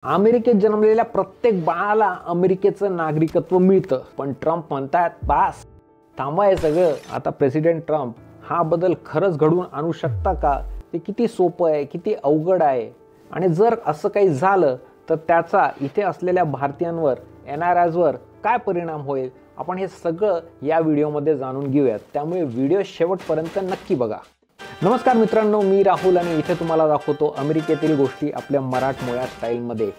अमेरिकेत जन्मलेल्या प्रत्येक बाळाला अमेरिकेचं नागरिकत्व मिळतं, पण ट्रम्प म्हणतात बास थांबा हे सगळं. आता प्रेसिडेंट ट्रम्प हा बदल खरंच घडवून आणू शकता का? ते किती सोपं आहे, किती अवघड आहे, आणि जर असं काही झालं तर त्याचा इथे असलेल्या भारतीयांवर, NRIsवर काय परिणाम होईल? आपण हे सगळं या व्हिडिओमध्ये जाणून घेऊयात, त्यामुळे व्हिडिओ शेवटपर्यंत नक्की बघा. नमस्कार मित्रांनो, मी राहुल आणि इथे तुम्हाला दाखवतो अमेरिकेतील गोष्टी आपल्या मराठमोळ्या स्टाईलमध्ये.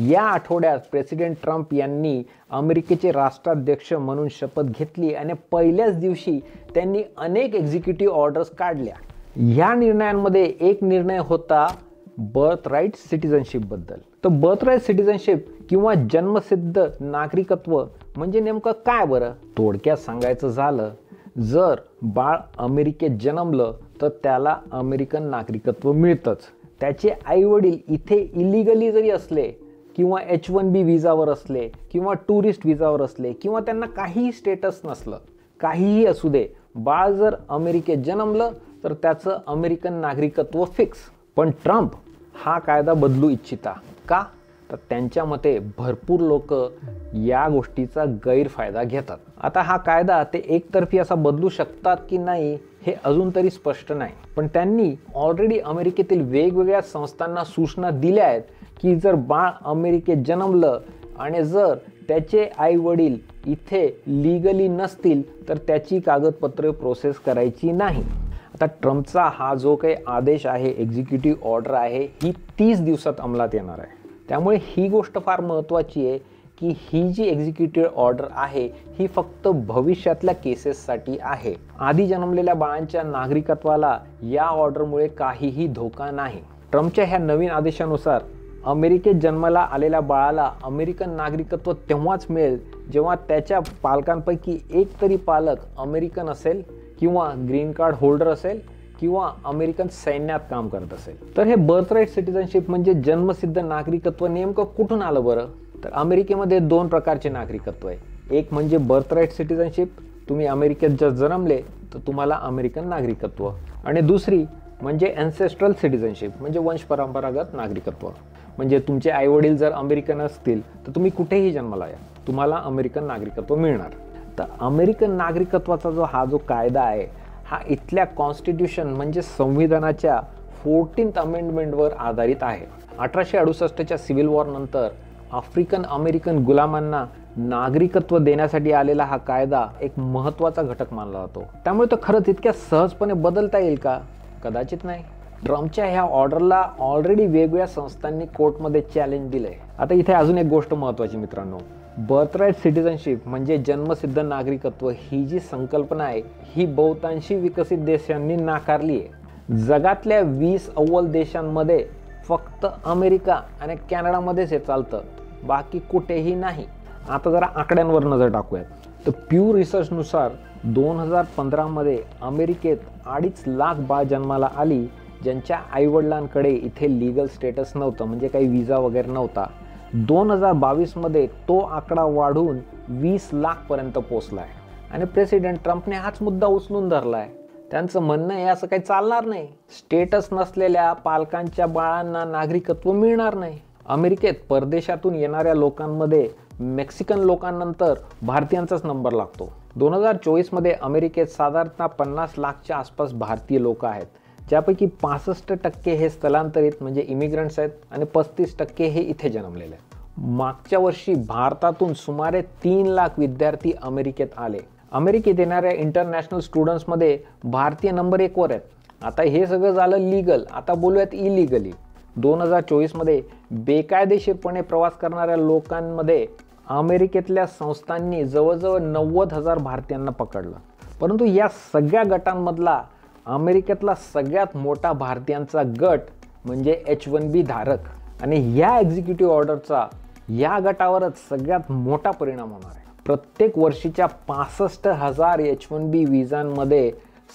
या आठवड्यात प्रेसिडेंट ट्रम्प यांनी अमेरिकेचे राष्ट्राध्यक्ष म्हणून शपथ घेतली आणि पहिल्याच दिवशी त्यांनी अनेक एक्झिक्युटिव्ह ऑर्डर्स काढल्या. या निर्णयांमध्ये एक निर्णय होता बर्थ राईट सिटिझनशिप बद्दल. तर बर्थ राईट सिटिझनशिप किंवा जन्मसिद्ध नागरिकत्व म्हणजे नेमकं काय बरं? थोडक्यात सांगायचं झालं, जर बाळ अमेरिकेत जन्मलं तर त्याला अमेरिकन नागरिकत्व मिळतंच. त्याचे आई वडील इथे इलिगली जरी असले किंवा H1B विजावर असले किंवा टुरिस्ट विजावर असले किंवा त्यांना काहीही स्टेटस नसलं, काहीही असू दे, बाळ जर अमेरिकेत जन्मलं तर त्याचं अमेरिकन नागरिकत्व फिक्स. पण ट्रम्प हा कायदा बदलू इच्छिता का? तर त्यांच्या मते भरपूर लोक या गोष्टीचा गैरफायदा घेतात. आता हा कायदा ते एकतर्फी असा बदलू शकतात की नाही हे अजून तरी स्पष्ट नाही, पण त्यांनी ऑलरेडी अमेरिकेतील वेगवेगळ्या संस्थांना सूचना दिल्या आहेत की जर बाळ अमेरिकेत जन्मलं आणि जर त्याचे आई वडील इथे लीगली नसतील तर त्याची कागदपत्रे प्रोसेस करायची नाही. आता ट्रम्पचा हा जो काही आदेश आहे, एक्झिक्युटिव्ह ऑर्डर आहे, ही 30 दिवसात अंमलात येणार आहे. त्यामुळे ही गोष्ट फार महत्त्वाची आहे की ही जी एक्झिक्युटिव्ह ऑर्डर आहे ही फक्त भविष्यातल्या केसेससाठी आहे. आधी जन्मलेल्या बाळांच्या नागरिकत्वाला या ऑर्डरमुळे काहीही धोका नाही. ट्रम्पच्या ह्या नवीन आदेशानुसार अमेरिकेत जन्माला आलेल्या बाळाला अमेरिकन नागरिकत्व तेव्हाच मिळेल जेव्हा त्याच्या पालकांपैकी एक तरी पालक अमेरिकन असेल किंवा ग्रीन कार्ड होल्डर असेल किंवा अमेरिकन सैन्यात काम करत असेल. तर हे बर्थ राईट सिटिझनशिप म्हणजे जन्मसिद्ध नागरिकत्व नेमकं कुठून आलं बरं? तर अमेरिकेमध्ये 2 प्रकारचे नागरिकत्व आहे. एक म्हणजे बर्थ राईट सिटिझनशिप, तुम्ही अमेरिकेत जर जन्मले तर तुम्हाला अमेरिकन नागरिकत्व, आणि दुसरी म्हणजे अँसेस्ट्रल सिटिझनशिप म्हणजे वंश परंपरागत नागरिकत्व. म्हणजे तुमचे आईवडील जर अमेरिकन असतील तर तुम्ही कुठेही जन्माला या, तुम्हाला अमेरिकन नागरिकत्व मिळणार. तर अमेरिकन नागरिकत्वाचा जो कायदा आहे हा इथल्या कॉन्स्टिट्यूशन म्हणजे संविधानाच्या 14th अमेंडमेंटवर आधारित आहे. 1868च्या सिव्हिल वॉर नंतर आफ्रिकन अमेरिकन गुलामांना नागरिकत्व देण्यासाठी आलेला हा कायदा एक महत्त्वाचा घटक मानला जातो. त्यामुळे तो खरंच इतक्या सहजपणे बदलता येईल का? कदाचित नाही. ट्रम्पच्या ह्या ऑर्डरला ऑलरेडी वेगवेगळ्या संस्थांनी कोर्टमध्ये चॅलेंज दिलंय. आता इथे अजून एक गोष्ट महत्त्वाची मित्रांनो, बर्थ राईट सिटिझनशिप म्हणजे जन्मसिद्ध नागरिकत्व ही जी संकल्पना आहे ही बहुतांशी विकसित देशांनी नाकारली आहे. जगातल्या 20 अव्वल देशांमध्ये फक्त अमेरिका आणि कॅनडामध्येच हे चालतं, बाकी कुठेही नाही. आता जरा आकड्यांवर नजर टाकूयात. तर प्यू रिसर्चनुसार 2015 मध्ये अमेरिकेत 2.5 लाख बाळ जन्माला आली ज्यांच्या आईवडिलांकडे इथे लीगल स्टेटस नव्हतं, म्हणजे काही विजा वगैरे नव्हता. 2022 मध्ये तो आकडा वाढून 20 लाख पर्यंत पोहोचला आहे. आणि प्रेसिडेंट ट्रम्पने हाच मुद्दा उचलून धरलाय. त्यांचं म्हणणं आहे असं काही चालणार नाही, स्टेटस नसलेल्या पालकांच्या बाळांना नागरिकत्व मिळणार नाही. अमेरिकेत परदेशातून येणाऱ्या लोकांमध्ये मेक्सिकन लोकांनंतर भारतीयांचाच नंबर लागतो. 2024 मध्ये अमेरिकेत साधारणतः 50 लाखच्या आसपास भारतीय लोक आहेत, ज्यापैकी 65% हे स्थलांतरित म्हणजे इमिग्रंट्स आहेत आणि 35% हे इथे जन्मलेले आहेत. मागच्या वर्षी भारतातून सुमारे 3 लाख विद्यार्थी अमेरिकेत आले. अमेरिकेत येणाऱ्या इंटरनॅशनल स्टुडंट्समध्ये भारतीय नंबर 1 वर आहेत. आता हे सगळं झालं लीगल, आता बोलूयात इलिगली. 2024 मध्ये बेकायदेशीरपणे प्रवास करणाऱ्या लोकांमध्ये अमेरिकेतल्या संस्थांनी जवळजवळ 90,000 भारतीयांना पकडलं. परंतु या सगळ्या गटांमधला अमेरिकेतला सगळ्यात मोठा भारतीयांचा गट म्हणजे H1B धारक, आणि या एक्झिक्युटिव्ह ऑर्डरचा या गटावरच सगळ्यात मोठा परिणाम होणार आहे. प्रत्येक वर्षीच्या 65,000 H1B विजांमध्ये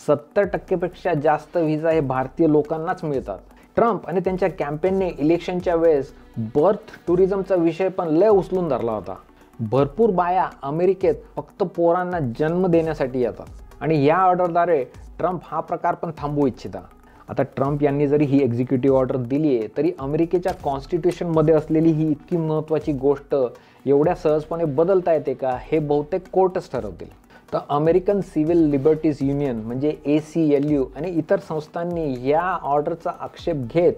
70% पेक्षा जास्त विजा हे भारतीय लोकांनाच मिळतात. ट्रम्प आणि त्यांच्या कॅम्पेनने इलेक्शनच्या वेळेस बर्थ टुरिझमचा विषय पण लय उचलून धरला होता. भरपूर बाया अमेरिकेत फक्त पोरांना जन्म देण्यासाठी येतात आणि या ऑर्डरद्वारे ट्रम्प हा प्रकार पण थांबवू इच्छिता. आता ट्रम्प यांनी जरी ही एक्झिक्युटिव्ह ऑर्डर दिली आहे तरी अमेरिकेच्या कॉन्स्टिट्यूशनमध्ये असलेली ही इतकी महत्त्वाची गोष्ट एवढ्या सहजपणे बदलता येते का हे बहुतेक कोर्टच ठरवतील. तर अमेरिकन सिव्हिल लिबर्टीज युनियन म्हणजे ACLU आणि इतर संस्थांनी या ऑर्डरचा आक्षेप घेत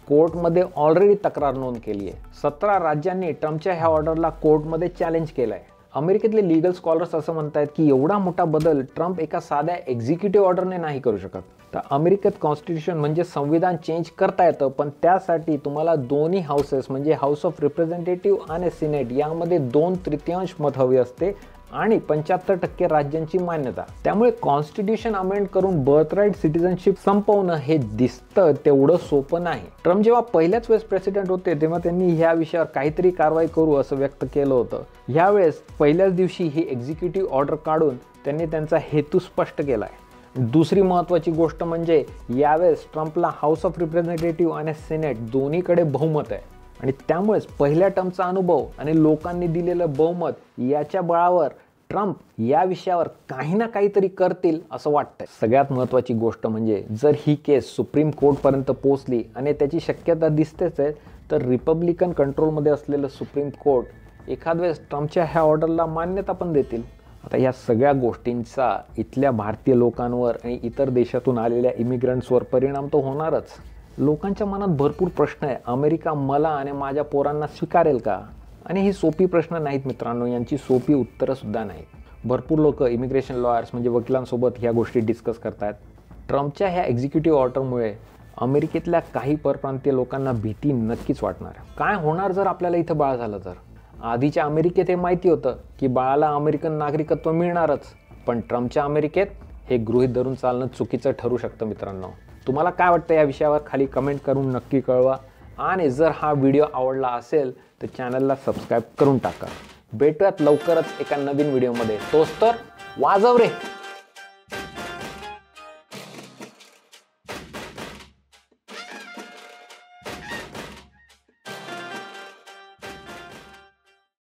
कोर्टमध्ये ऑलरेडी तक्रार नोंद केली आहे. 17 राज्यांनी ट्रम्पच्या ह्या ऑर्डरला कोर्टमध्ये चॅलेंज केलं आहे. अमेरिकेतले लीगल स्कॉलर्स असं म्हणतात की एवढा मोठा बदल ट्रम्प एका साध्या एक्झिक्युटिव्ह ऑर्डरने नाही करू शकत. तर अमेरिकेत कॉन्स्टिट्यूशन म्हणजे संविधान चेंज करता येतं, पण त्यासाठी तुम्हाला दोन्ही हाऊसेस म्हणजे हाऊस ऑफ रिप्रेझेंटेटिव्ह आणि सिनेट यामध्ये 2/3 मत हवी असते आणि 75% राज्यांची मान्यता. त्यामुळे कॉन्स्टिट्यूशन अमेंड करून बर्थराईट सिटिझनशिप संपवणं हे दिसतं तेवढं सोपं नाही. ट्रम्प जेव्हा पहिल्याच वेळेस प्रेसिडेंट होते तेव्हा त्यांनी ह्या विषयावर काहीतरी कारवाई करू असं व्यक्त केलं होतं. ह्यावेळेस पहिल्याच दिवशी ही एक्झिक्युटिव्ह ऑर्डर काढून त्यांनी त्यांचा हेतू स्पष्ट केला आहे. दुसरी महत्त्वाची गोष्ट म्हणजे यावेळेस ट्रम्पला हाऊस ऑफ रिप्रेझेंटेटिव्ह आणि सिनेट दोन्हीकडे बहुमत आहे आणि त्यामुळेच पहिल्या टर्मचा अनुभव आणि लोकांनी दिलेलं बहुमत याच्या बळावर ट्रम्प या विषयावर काही ना काहीतरी करतील असं वाटतंय. सगळ्यात महत्त्वाची गोष्ट म्हणजे जर ही केस सुप्रीम कोर्टपर्यंत पोहोचली आणि त्याची शक्यता दिसतेच आहे तर रिपब्लिकन कंट्रोलमध्ये असलेलं सुप्रीम कोर्ट एखाद वेळेस ट्रम्पच्या ह्या ऑर्डरला मान्यता पण देतील. आता या सगळ्या गोष्टींचा इथल्या भारतीय लोकांवर आणि इतर देशातून आलेल्या इमिग्रंट्सवर परिणाम तो होणारच. लोकांच्या मनात भरपूर प्रश्न आहे. अमेरिका मला आणि माझ्या पोरांना स्वीकारेल का? आणि ही सोपी प्रश्न नाहीत मित्रांनो, यांची सोपी उत्तरंसुद्धा नाहीत. भरपूर लोक इमिग्रेशन लॉयर्स म्हणजे वकिलांसोबत ह्या गोष्टी डिस्कस करतात. ट्रम्पच्या ह्या एक्झिक्युटिव्ह ऑर्डरमुळे अमेरिकेतल्या काही परप्रांतीय लोकांना भीती नक्कीच वाटणार. काय होणार जर आपल्याला इथं बाळ झालं तर? आधीच्या अमेरिकेत हे माहिती होतं की बाळाला अमेरिकन नागरिकत्व मिळणारच, पण ट्रम्पच्या अमेरिकेत हे गृहीत धरून चालणं चुकीचं ठरू शकतं. मित्रांनो, तुम्हाला काय वाटतं या विषयावर खाली कमेंट करून नक्की कळवा आणि जर हा व्हिडिओ आवडला असेल तर चॅनलला सबस्क्राईब करून टाका. भेटूयात लवकरच एका नवीन व्हिडिओमध्ये. तोच तर वाजव रे.